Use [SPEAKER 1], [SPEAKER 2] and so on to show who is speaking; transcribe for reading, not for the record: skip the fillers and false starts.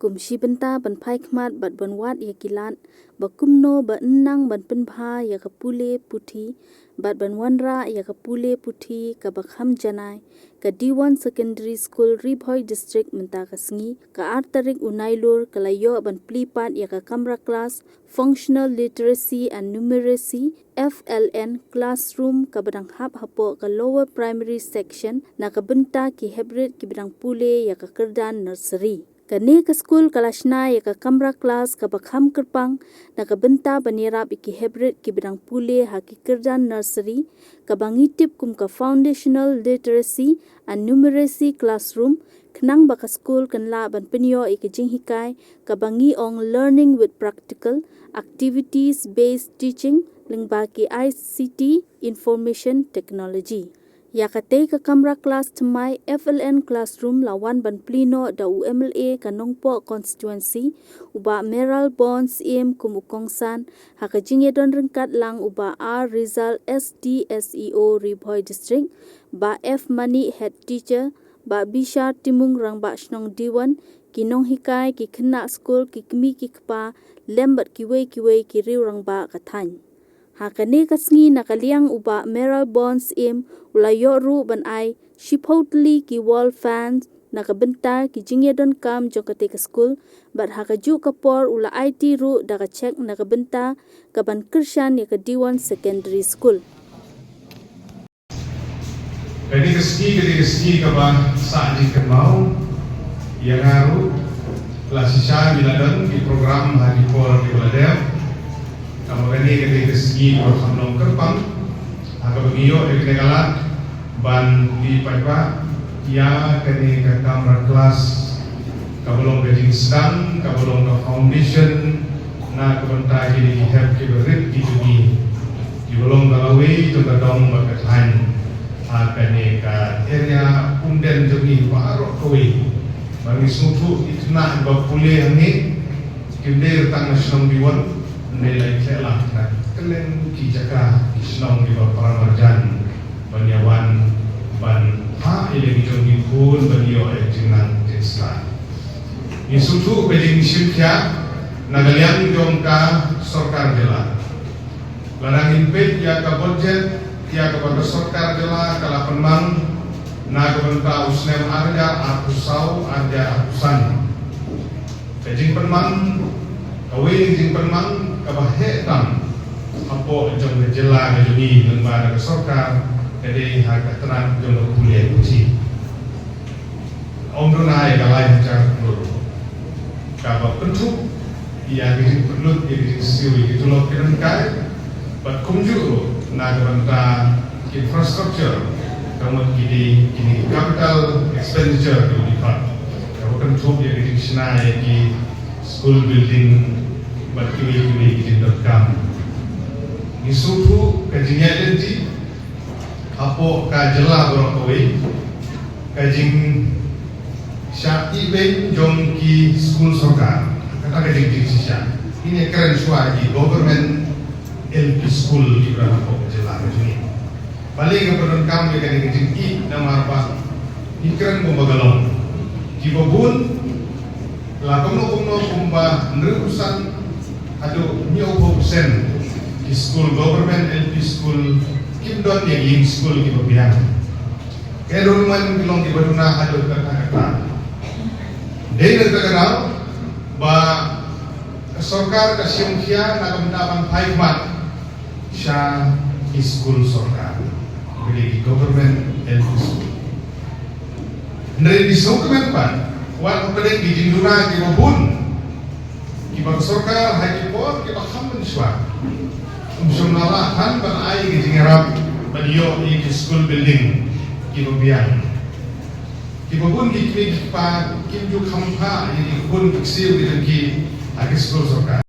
[SPEAKER 1] kumshi benta ban phai khmat bat ban wat ya kilat bakumno ba nnang ban penbha ya kapule puthi bat ban wanra ya kapule puthi ka bakham janai ka D1 Secondary School Ribhoi District menta kasngi ka 8 tarik unailur kalayo ban plipat ya ka kamra class Functional Literacy and Numeracy FLN classroom ka badang hap hapo ka lower primary section na ka benta ki hebret ki badang pule ya ka kerdan nursery. Kani ka school kalashna ya ka kamra class ka bakham kerpang na ka benta banirap iki hebret ki bidang pule haki kerjan nursery ka bangitip kum ka foundational literacy and numeracy classroom kenang baka school kenla ban penyo iki jinghikai ka bangi ong learning with practical activities based teaching lingba ki ICT information technology. Yakate ka kamra class temai FLN classroom lawan ban plino da UMLA kanongpo constituency uba Meral Bonds kum ukongsan haka jinge don rengkat lang uba R Rizal SD SEO Ribhoi District ba F Money head teacher ba Bishar Timung rang ba snong D1 kinong hikai ki kena school ki kmi ki kpa lembat kiwe ki riu rang ba kathan. Hakani kasngi nakaliang uba Meral Bonds ulayo ru ban ai shipotli ki wall fans nakabenta ki jingedon kam jokate ka school bat hakaju kapor ula IT ru daga check nakabenta ka ban kirshan ya ka D1 Secondary School.
[SPEAKER 2] Kadi keski ka ba sa di kemau yang haru lasisa biladon di program hadipor di Baladel. Kamu kani ketika segi bersamlong kerpang, agak bengiyo ketika ban di paipa, ya ketika kamar kelas, kabelong gajing sedang, kabelong ke foundation, na kebentar jadi have kiberit di dunia, kabelong kalawi itu kadang berkaitan, ketika area punden jadi parok kawi, bagi suatu itu nak berpulih ni, kita tang nasional diwan. Nilai celah dan kelen kijaka isnong di bawah marjan banyawan ban ha ile bijongi pun banyo ejinan desa isutu beling syukya nagalian jongka sorkar jela larangin pet ya ka budget ya ka pada sorkar jela kala penmang na ka usnem arja atusau arja atusan bejing penmang kawin jing penmang kabahetan apo jong jela ngejuni lembaga sorkar jadi harga tenang jong kuliah uji omrona ya galai car dulu kaba bentuk ia bikin perlu jadi siwi itu lo kirim kai bat kunjur na banta infrastructure kamu kini capital expenditure di depan kaba bentuk ya bikin senai di school building berkiwi-kiwi direkam. Isufu kajinya nanti apo kajela berokoi kajing syaki ben jongki school sorkar kata kajing sisya ini keren suai government LP school di berapa kajela kajing balik ke penerekam dia kajing i nama apa ikran pembagalong kibobun lakono kumba nerusan aduh nyobo persen di school government LP school kimdon yang ing school kita bilang kaya rumah bilong di baduna aduh kata-kata dari terkenal ba sorkar kasyong siya nakamdaman 5 month siya school sorkar di government LP school dari di dokumen pan wan pedeng di jinduna di babun ibang sorkar haji por kita kamen swa umsumnala han ban ai ki jingarap baniyo i school building kibobian kibobun ki pa kimju khampa i kun kisil ki agi school sorkar